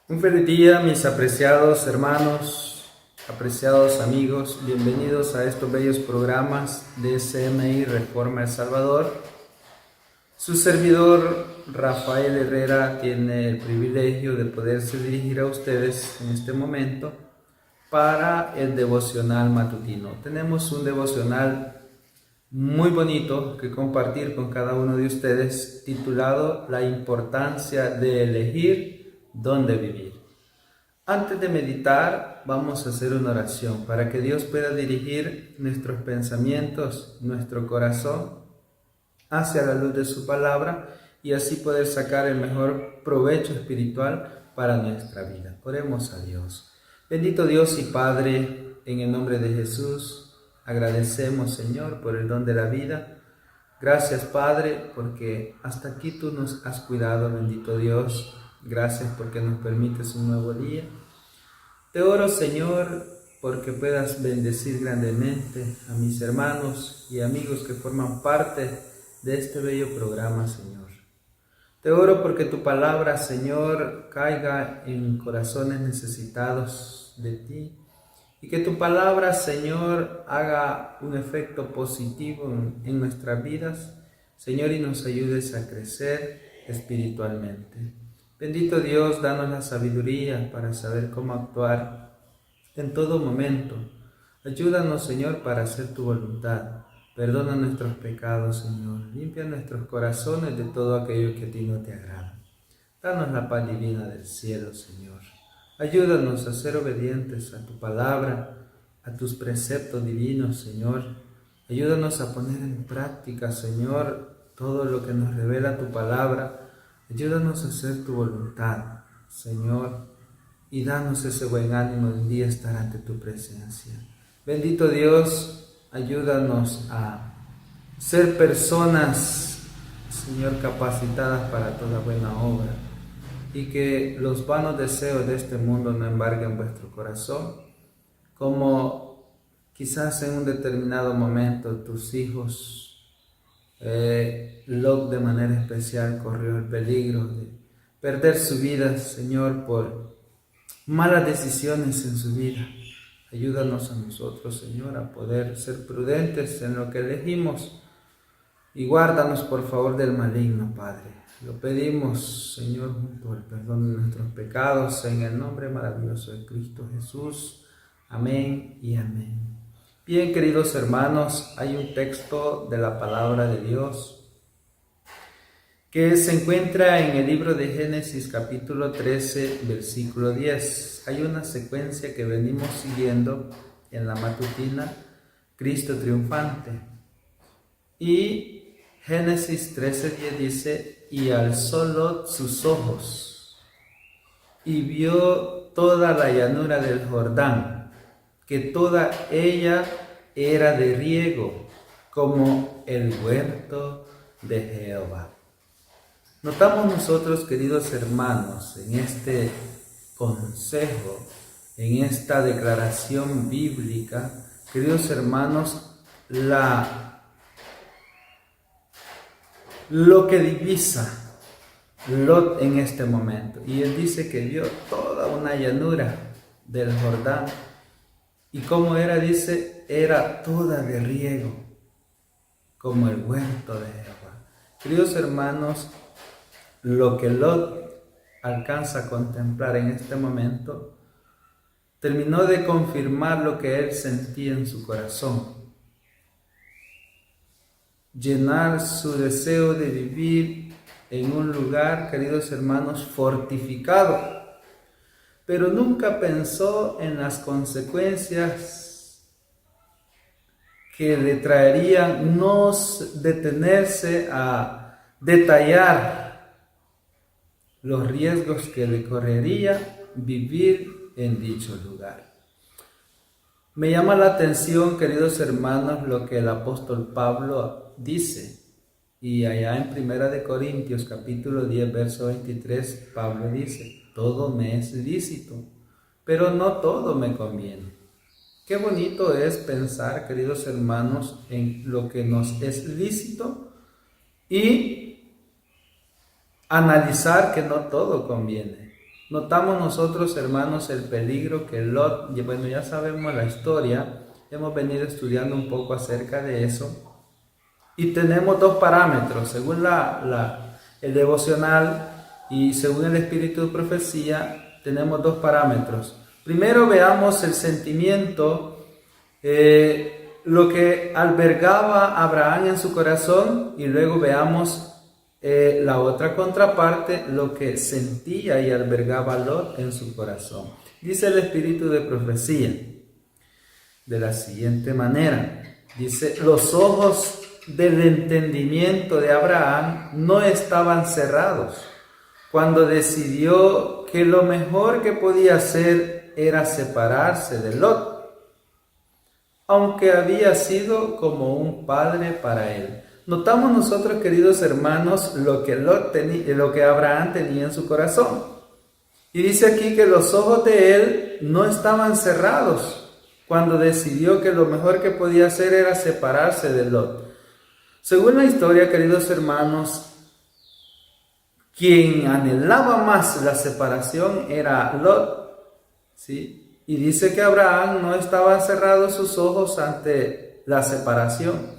Un feliz día, mis apreciados hermanos, apreciados amigos. Bienvenidos a estos bellos programas de SMI Reforma El Salvador. Su servidor Rafael Herrera tiene el privilegio de poderse dirigir a ustedes en este momento para el devocional matutino. Tenemos un devocional muy bonito que compartir con cada uno de ustedes, titulado La importancia de elegir dónde vivir. Antes de meditar, vamos a hacer una oración para que Dios pueda dirigir nuestros pensamientos, nuestro corazón hacia la luz de su palabra y así poder sacar el mejor provecho espiritual para nuestra vida. Oremos a Dios. Bendito Dios y Padre, en el nombre de Jesús, agradecemos, Señor, por el don de la vida. Gracias, Padre, porque hasta aquí tú nos has cuidado, bendito Dios. Gracias porque nos permites un nuevo día. Te oro, Señor, porque puedas bendecir grandemente a mis hermanos y amigos que forman parte de este bello programa, Señor. Te oro porque tu palabra, Señor, caiga en corazones necesitados de ti y que tu palabra, Señor, haga un efecto positivo en nuestras vidas, Señor, y nos ayudes a crecer espiritualmente. Bendito Dios, danos la sabiduría para saber cómo actuar en todo momento. Ayúdanos, Señor, para hacer tu voluntad. Perdona nuestros pecados, Señor. Limpia nuestros corazones de todo aquello que a ti no te agrada. Danos la paz divina del cielo, Señor. Ayúdanos a ser obedientes a tu palabra, a tus preceptos divinos, Señor. Ayúdanos a poner en práctica, Señor, todo lo que nos revela tu palabra. Ayúdanos a hacer tu voluntad, Señor, y danos ese buen ánimo de un día estar ante tu presencia. Bendito Dios, ayúdanos a ser personas, Señor, capacitadas para toda buena obra, y que los vanos deseos de este mundo no embarguen vuestro corazón, como quizás en un determinado momento tus hijos, Lot de manera especial corrió el peligro de perder su vida, Señor, por malas decisiones en su vida. Ayúdanos a nosotros, Señor, a poder ser prudentes en lo que elegimos y guárdanos, por favor, del maligno, Padre. Lo pedimos, Señor, junto al perdón de nuestros pecados, en el nombre maravilloso de Cristo Jesús. Amén y amén. Bien, queridos hermanos, hay un texto de la palabra de Dios que se encuentra en el libro de Génesis capítulo 13, versículo 10. Hay una secuencia que venimos siguiendo en la matutina, Cristo triunfante. Y Génesis 13:10 dice: y alzó Lot sus ojos y vio toda la llanura del Jordán, que toda ella era de riego, como el huerto de Jehová. Notamos nosotros, queridos hermanos, en este consejo, en esta declaración bíblica, queridos hermanos, lo que divisa Lot en este momento. Y él dice que vio toda una llanura del Jordán. Y como era, dice, era toda de riego, como el huerto de Jehová. Queridos hermanos, lo que Lot alcanza a contemplar en este momento, terminó de confirmar lo que él sentía en su corazón. Llenar su deseo de vivir en un lugar, queridos hermanos, fortificado. Pero nunca pensó en las consecuencias que le traerían no detenerse a detallar los riesgos que le correría vivir en dicho lugar. Me llama la atención, queridos hermanos, lo que el apóstol Pablo dice. Y allá en 1 Corintios capítulo 10, verso 23, Pablo dice: todo me es lícito, pero no todo me conviene. Qué bonito es pensar, queridos hermanos, en lo que nos es lícito y analizar que no todo conviene. Notamos nosotros, hermanos, el peligro que Lot, bueno, ya sabemos la historia, hemos venido estudiando un poco acerca de eso, y tenemos dos parámetros, según el devocional y según el espíritu de profecía, tenemos dos parámetros. Primero veamos el sentimiento, lo que albergaba Abraham en su corazón, y luego veamos la otra contraparte, lo que sentía y albergaba Lot en su corazón. Dice el espíritu de profecía de la siguiente manera, dice: los ojos del entendimiento de Abraham no estaban cerrados cuando decidió que lo mejor que podía hacer era separarse de Lot, aunque había sido como un padre para él. Notamos nosotros, queridos hermanos, lo que Abraham tenía en su corazón. Y dice aquí que los ojos de él no estaban cerrados cuando decidió que lo mejor que podía hacer era separarse de Lot. Según la historia, queridos hermanos, quien anhelaba más la separación era Lot, ¿sí? Y dice que Abraham no estaba cerrado sus ojos ante la separación,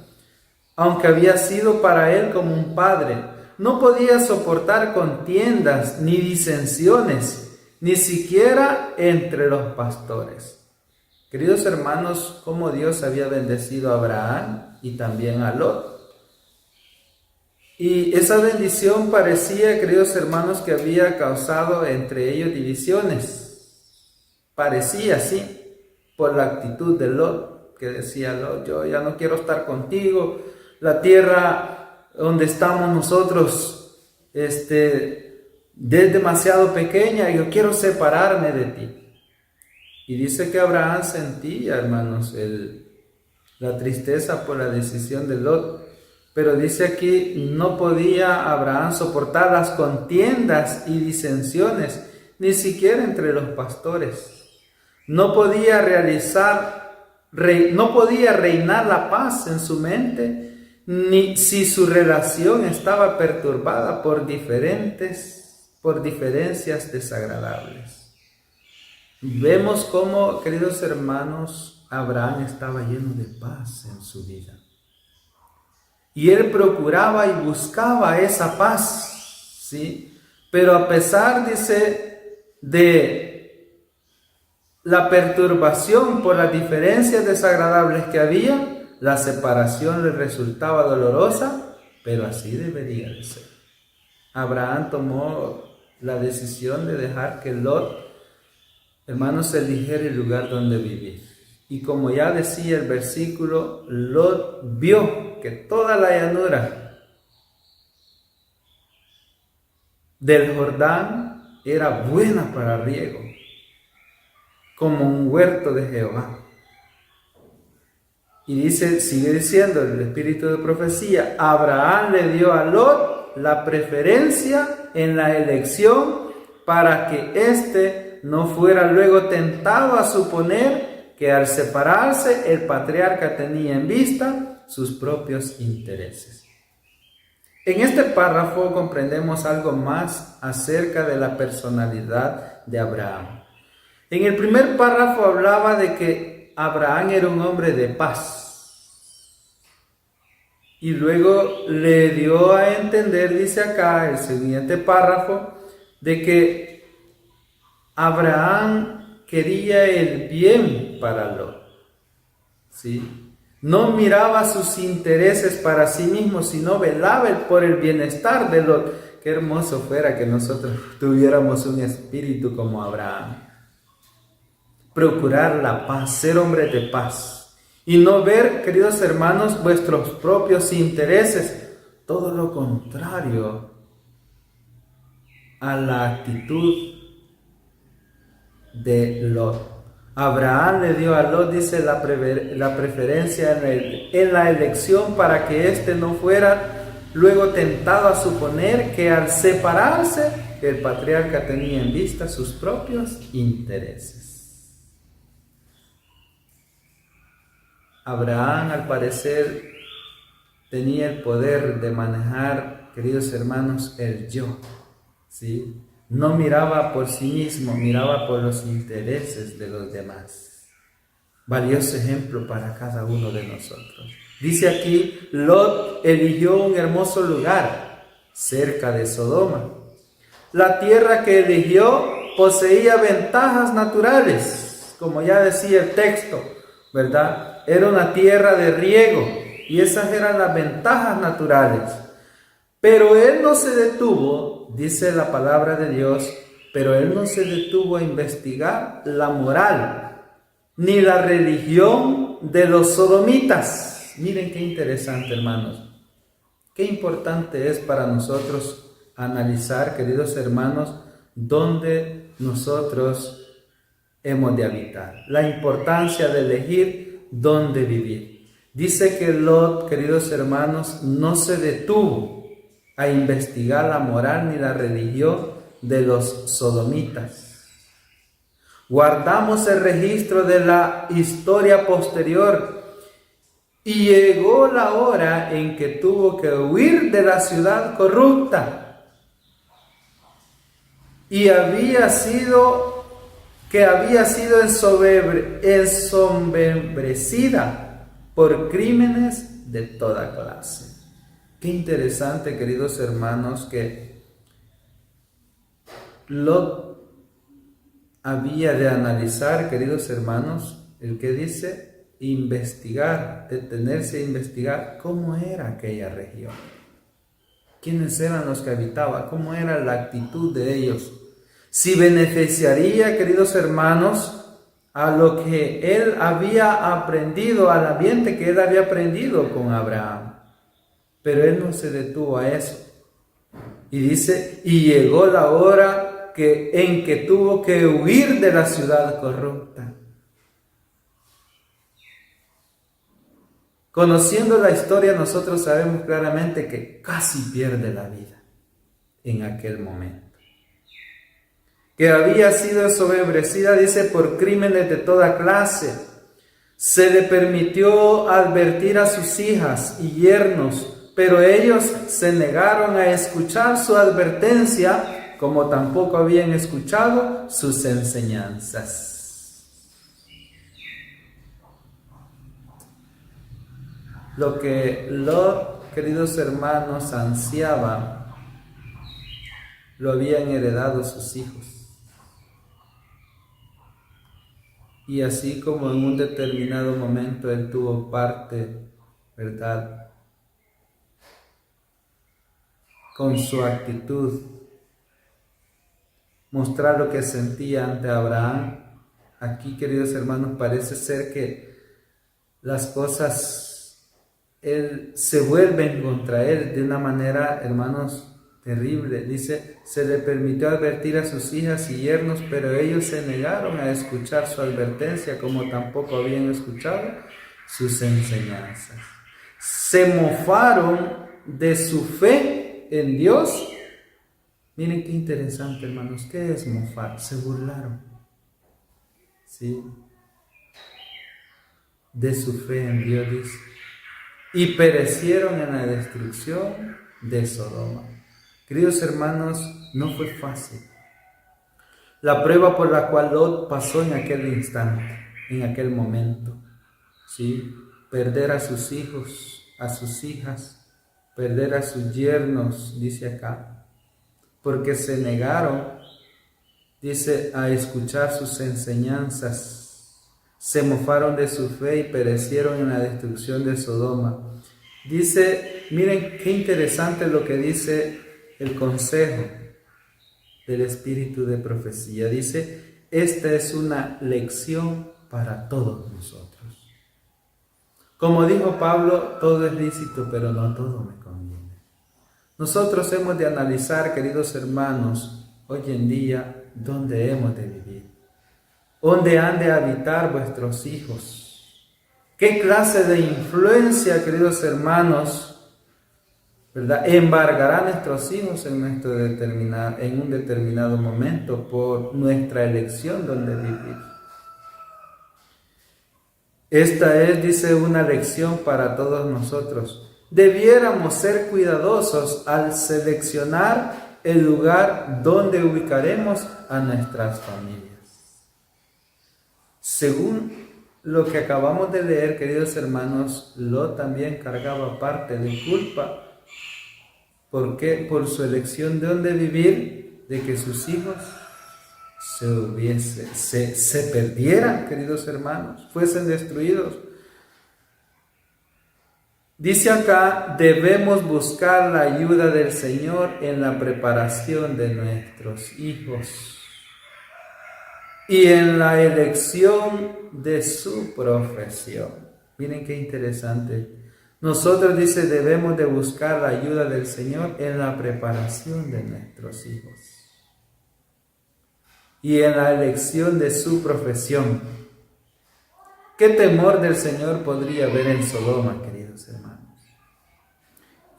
aunque había sido para él como un padre. No podía soportar contiendas ni disensiones, ni siquiera entre los pastores. Queridos hermanos, cómo Dios había bendecido a Abraham y también a Lot. Y esa bendición parecía, queridos hermanos, que había causado entre ellos divisiones. Parecía así, por la actitud de Lot, que decía Lot: yo ya no quiero estar contigo, la tierra donde estamos nosotros es demasiado pequeña, yo quiero separarme de ti. Y dice que Abraham sentía, hermanos, la tristeza por la decisión de Lot. Pero dice aquí, no podía Abraham soportar las contiendas y disensiones, ni siquiera entre los pastores. No podía reinar la paz en su mente, ni si su relación estaba perturbada por diferencias desagradables. Vemos cómo, queridos hermanos, Abraham estaba lleno de paz en su vida. Y él procuraba y buscaba esa paz, ¿sí? Pero a pesar, dice, de la perturbación por las diferencias desagradables que había, la separación le resultaba dolorosa, pero así debería de ser. Abraham tomó la decisión de dejar que Lot, hermanos, eligiera el lugar donde vivir. Y como ya decía el versículo, Lot vio que toda la llanura del Jordán era buena para riego, como un huerto de Jehová. Y dice, sigue diciendo el espíritu de profecía: Abraham le dio a Lot la preferencia en la elección para que éste no fuera luego tentado a suponer que al separarse el patriarca tenía en vista sus propios intereses. En este párrafo comprendemos algo más acerca de la personalidad de Abraham. En el primer párrafo hablaba de que Abraham era un hombre de paz. Y luego le dio a entender, dice acá el siguiente párrafo, de que Abraham quería el bien para Lot, ¿sí? No miraba sus intereses para sí mismo, sino velaba por el bienestar de Lot. Qué hermoso fuera que nosotros tuviéramos un espíritu como Abraham. Procurar la paz, ser hombre de paz. Y no ver, queridos hermanos, vuestros propios intereses. Todo lo contrario a la actitud de Lot. Abraham le dio a Lot, dice, la preferencia en la elección para que éste no fuera luego tentado a suponer que al separarse el patriarca tenía en vista sus propios intereses. Abraham, al parecer, tenía el poder de manejar, queridos hermanos, el yo, ¿sí? No miraba por sí mismo, miraba por los intereses de los demás. Valioso ejemplo para cada uno de nosotros. Dice aquí, Lot eligió un hermoso lugar cerca de Sodoma. La tierra que eligió poseía ventajas naturales, como ya decía el texto, ¿verdad? Era una tierra de riego y esas eran las ventajas naturales. Pero él no se detuvo, dice la palabra de Dios, pero él no se detuvo a investigar la moral ni la religión de los sodomitas. Miren qué interesante, hermanos. Qué importante es para nosotros analizar, queridos hermanos, dónde nosotros hemos de habitar. La importancia de elegir dónde vivir. Dice que Lot, queridos hermanos, no se detuvo a investigar la moral ni la religión de los sodomitas. Guardamos el registro de la historia posterior y llegó la hora en que tuvo que huir de la ciudad corrupta y había sido ensombrecida por crímenes de toda clase. Qué interesante, queridos hermanos, que Lot había de analizar, queridos hermanos, el que dice investigar, detenerse a investigar cómo era aquella región, quiénes eran los que habitaban, cómo era la actitud de ellos, si beneficiaría, queridos hermanos, a lo que él había aprendido, al ambiente que él había aprendido con Abraham. Pero él no se detuvo a eso. Y dice, y llegó la hora en que tuvo que huir de la ciudad corrupta. Conociendo la historia, nosotros sabemos claramente que casi pierde la vida en aquel momento. Que había sido ensombrecida, dice, por crímenes de toda clase. Se le permitió advertir a sus hijas y yernos, pero ellos se negaron a escuchar su advertencia, como tampoco habían escuchado sus enseñanzas. Lo que Lot, queridos hermanos, ansiaba, lo habían heredado sus hijos. Y así como en un determinado momento él tuvo parte, ¿verdad?, con su actitud, mostrar lo que sentía ante Abraham. Aquí, queridos hermanos, parece ser que las cosas se vuelven contra él de una manera, hermanos, terrible. Dice, se le permitió advertir a sus hijas y yernos, pero ellos se negaron a escuchar su advertencia, como tampoco habían escuchado sus enseñanzas. Se mofaron de su fe en Dios. Miren qué interesante, hermanos. ¿Qué es mofar? Se burlaron, ¿sí?, de su fe en Dios, dice, y perecieron en la destrucción de Sodoma. Queridos hermanos, no fue fácil la prueba por la cual Lot pasó en aquel instante, en aquel momento, ¿sí? Perder a sus hijos, a sus hijas, perder a sus yernos, dice acá, porque se negaron, dice, a escuchar sus enseñanzas, se mofaron de su fe y perecieron en la destrucción de Sodoma. Dice, miren qué interesante lo que dice el consejo del espíritu de profecía. Dice, esta es una lección para todos nosotros. Como dijo Pablo, todo es lícito, pero no todo me conviene. Nosotros hemos de analizar, queridos hermanos, hoy en día, dónde hemos de vivir, dónde han de habitar vuestros hijos, qué clase de influencia, queridos hermanos, ¿verdad?, embargará nuestros hijos en un determinado momento por nuestra elección donde vivir. Esta es, dice, una lección para todos nosotros. Debiéramos ser cuidadosos al seleccionar el lugar donde ubicaremos a nuestras familias. Según lo que acabamos de leer, queridos hermanos, Lot también cargaba parte de culpa. ¿Por qué? Por su elección de dónde vivir, de que sus hijos se perdieran, queridos hermanos, fuesen destruidos. Dice acá, debemos buscar la ayuda del Señor en la preparación de nuestros hijos y en la elección de su profesión. Miren qué interesante. Nosotros, dice, debemos de buscar la ayuda del Señor en la preparación de nuestros hijos y en la elección de su profesión. ¿Qué temor del Señor podría haber en Sodoma, queridos hermanos?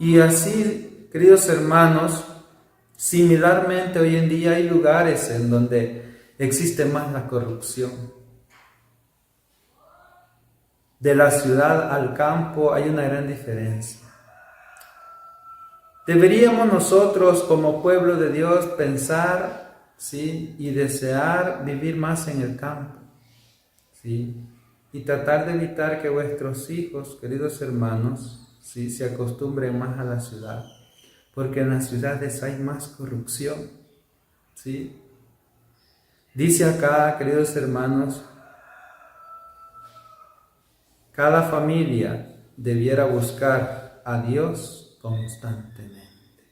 Y así, queridos hermanos, similarmente hoy en día hay lugares en donde existe más la corrupción. De la ciudad al campo hay una gran diferencia. Deberíamos nosotros como pueblo de Dios pensar, ¿sí?, y desear vivir más en el campo, ¿sí?, y tratar de evitar que vuestros hijos, queridos hermanos, ¿sí?, se acostumbren más a la ciudad, porque en las ciudades hay más corrupción, ¿sí? Dice acá, queridos hermanos, cada familia debiera buscar a Dios constantemente,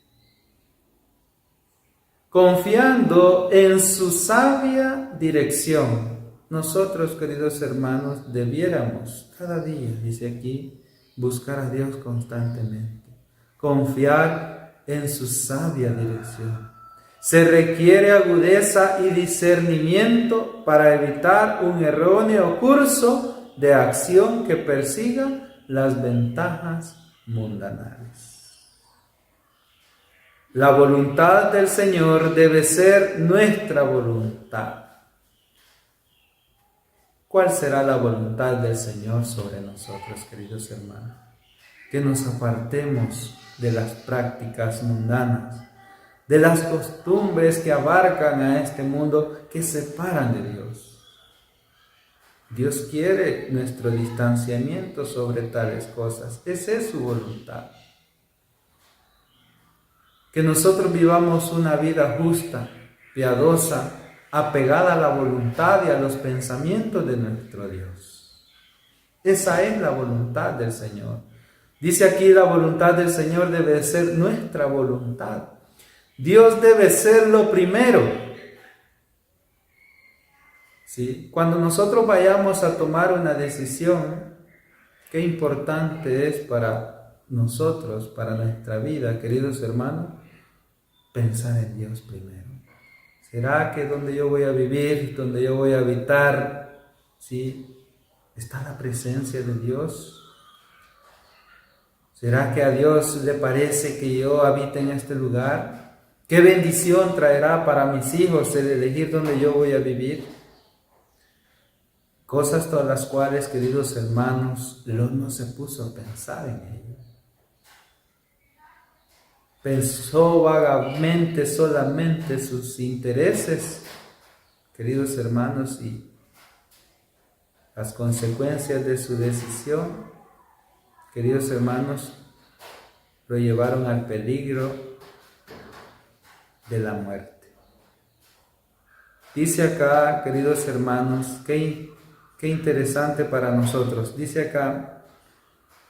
confiando en su sabia dirección. Nosotros, queridos hermanos, debiéramos cada día, dice aquí, buscar a Dios constantemente, confiar en su sabia dirección. Se requiere agudeza y discernimiento para evitar un erróneo curso de acción que persiga las ventajas mundanales. La voluntad del Señor debe ser nuestra voluntad. ¿Cuál será la voluntad del Señor sobre nosotros, queridos hermanos? Que nos apartemos de las prácticas mundanas, de las costumbres que abarcan a este mundo, que separan de Dios. Dios quiere nuestro distanciamiento sobre tales cosas. Esa es su voluntad. Que nosotros vivamos una vida justa, piadosa, apegada a la voluntad y a los pensamientos de nuestro Dios. Esa es la voluntad del Señor. Dice aquí, la voluntad del Señor debe ser nuestra voluntad. Dios debe ser lo primero. ¿Sí? Cuando nosotros vayamos a tomar una decisión, qué importante es para nosotros, para nuestra vida, queridos hermanos, pensar en Dios primero. ¿Será que donde yo voy a vivir, donde yo voy a habitar, ¿sí?, está la presencia de Dios? ¿Será que a Dios le parece que yo habite en este lugar? ¿Qué bendición traerá para mis hijos el elegir donde yo voy a vivir? Cosas todas las cuales, queridos hermanos, Lot no se puso a pensar en ello. Pensó vagamente solamente sus intereses, queridos hermanos, y las consecuencias de su decisión, queridos hermanos, lo llevaron al peligro de la muerte. Dice acá, queridos hermanos, qué interesante para nosotros. Dice acá,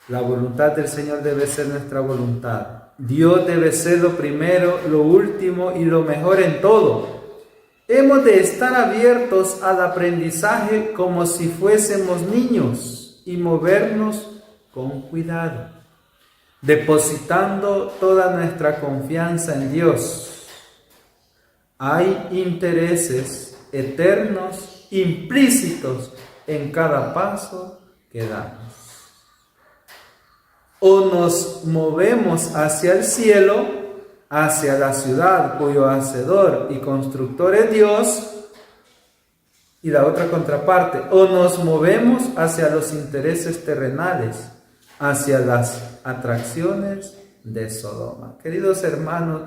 la voluntad del Señor debe ser nuestra voluntad. Dios debe ser lo primero, lo último y lo mejor en todo. Hemos de estar abiertos al aprendizaje como si fuésemos niños y movernos con cuidado, depositando toda nuestra confianza en Dios. Hay intereses eternos implícitos en cada paso que damos. O nos movemos hacia el cielo, hacia la ciudad cuyo hacedor y constructor es Dios, y la otra contraparte, o nos movemos hacia los intereses terrenales, hacia las atracciones de Sodoma. Queridos hermanos,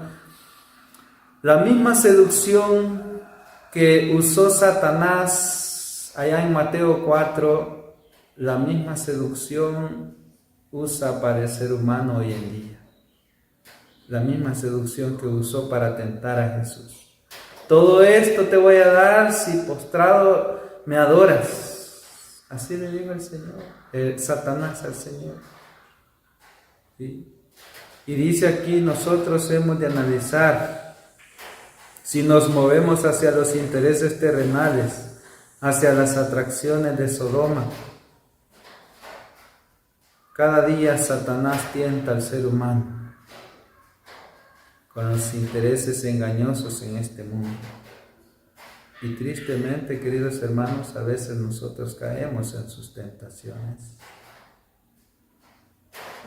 La misma seducción que usó Satanás allá en Mateo 4, la misma seducción usa para el ser humano hoy en día. La misma seducción que usó para tentar a Jesús. Todo esto te voy a dar si postrado me adoras. Así le dijo el Señor, Satanás al Señor. ¿Sí? Y dice aquí, nosotros hemos de analizar si nos movemos hacia los intereses terrenales, hacia las atracciones de Sodoma. Cada día Satanás tienta al ser humano con los intereses engañosos en este mundo. Y tristemente, queridos hermanos, a veces nosotros caemos en sus tentaciones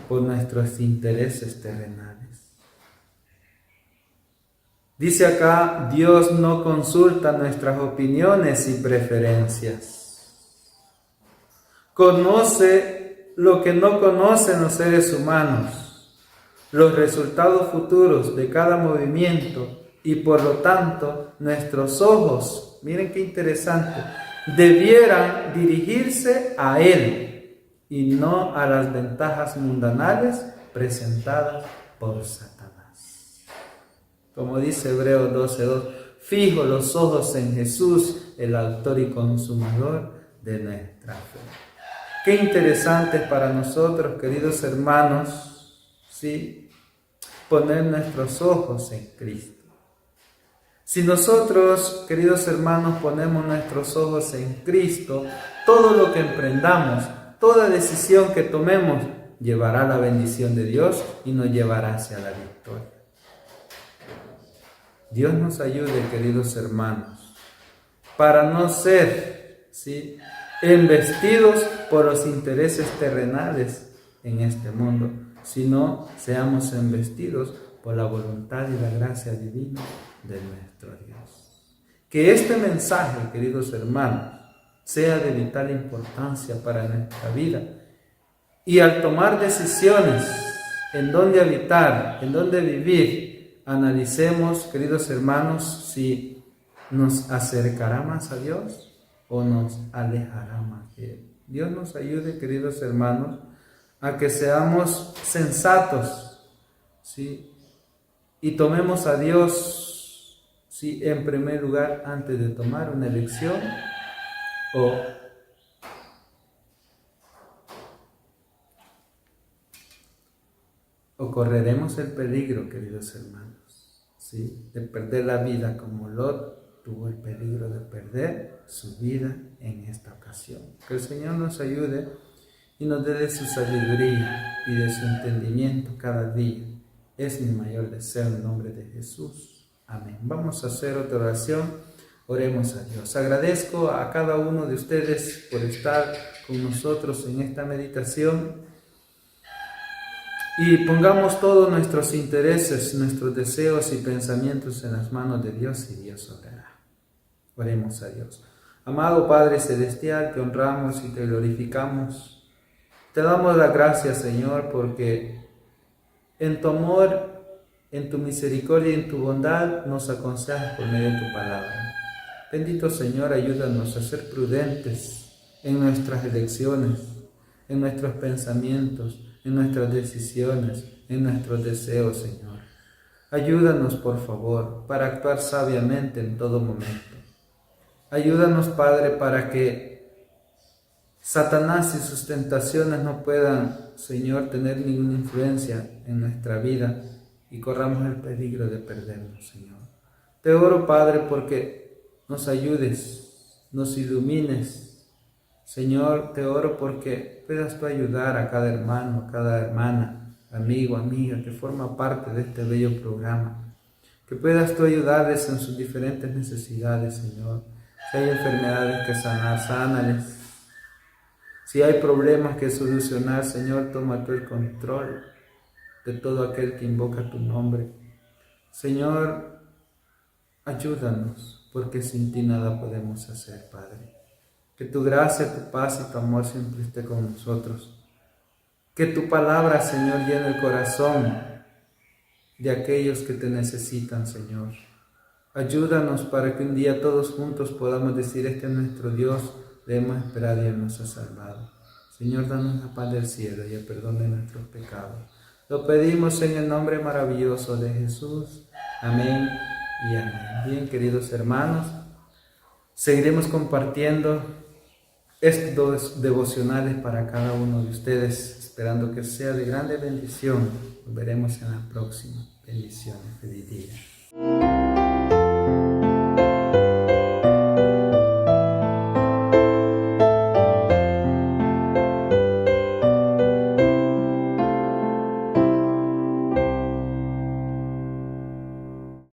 por nuestros intereses terrenales. Dice acá, Dios no consulta nuestras opiniones y preferencias. Conoce lo que no conocen los seres humanos, los resultados futuros de cada movimiento, y por lo tanto nuestros ojos, miren qué interesante, debieran dirigirse a Él y no a las ventajas mundanales presentadas por Satanás. Como dice Hebreos 12:2, fijo los ojos en Jesús, el autor y consumador de nuestra fe. Qué interesante para nosotros, queridos hermanos, ¿sí?, poner nuestros ojos en Cristo. Si nosotros, queridos hermanos, ponemos nuestros ojos en Cristo, todo lo que emprendamos, toda decisión que tomemos, llevará la bendición de Dios y nos llevará hacia la victoria. Dios nos ayude, queridos hermanos, para no ser, ¿sí?, embestidos por los intereses terrenales en este mundo, sino seamos embestidos por la voluntad y la gracia divina de nuestro Dios. Que este mensaje, queridos hermanos, sea de vital importancia para nuestra vida, y al tomar decisiones en dónde habitar, en dónde vivir, analicemos, queridos hermanos, si nos acercará más a Dios o nos alejará más de Él. Dios nos ayude, queridos hermanos, a que seamos sensatos, ¿sí?, y tomemos a Dios, ¿sí?, en primer lugar antes de tomar una elección, o correremos el peligro, queridos hermanos, ¿sí?, de perder la vida como Lot tuvo el peligro de perder su vida en esta ocasión. Que el Señor nos ayude y nos dé de su sabiduría y de su entendimiento cada día. Es mi mayor deseo en el nombre de Jesús. Amén. Vamos a hacer otra oración. Oremos a Dios. Agradezco a cada uno de ustedes por estar con nosotros en esta meditación. Y pongamos todos nuestros intereses, nuestros deseos y pensamientos en las manos de Dios, y Dios obrará. Oremos a Dios. Amado Padre Celestial, te honramos y te glorificamos. Te damos las gracias, Señor, porque en tu amor, en tu misericordia y en tu bondad nos aconsejas por medio de tu palabra. Bendito Señor, ayúdanos a ser prudentes en nuestras elecciones, en nuestros pensamientos, en nuestras decisiones, en nuestros deseos, Señor. Ayúdanos, por favor, para actuar sabiamente en todo momento. Ayúdanos, Padre, para que Satanás y sus tentaciones no puedan, Señor, tener ninguna influencia en nuestra vida y corramos el peligro de perdernos, Señor. Te oro, Padre, porque nos ayudes, nos ilumines. Señor, te oro porque puedas tú ayudar a cada hermano, a cada hermana, amigo, amiga que forma parte de este bello programa. Que puedas tú ayudarles en sus diferentes necesidades, Señor. Si hay enfermedades que sanar, sánales. Si hay problemas que solucionar, Señor, toma tú el control de todo aquel que invoca tu nombre. Señor, ayúdanos, porque sin ti nada podemos hacer, Padre. Que tu gracia, tu paz y tu amor siempre esté con nosotros. Que tu palabra, Señor, llene el corazón de aquellos que te necesitan, Señor. Ayúdanos para que un día todos juntos podamos decir: este es nuestro Dios, le hemos esperado y Él nos ha salvado. Señor, danos la paz del cielo y el perdón de nuestros pecados. Lo pedimos en el nombre maravilloso de Jesús. Amén y amén. Bien, queridos hermanos, seguiremos compartiendo estos devocionales para cada uno de ustedes, esperando que sea de grande bendición. Nos veremos en la próxima. Bendiciones. Feliz día.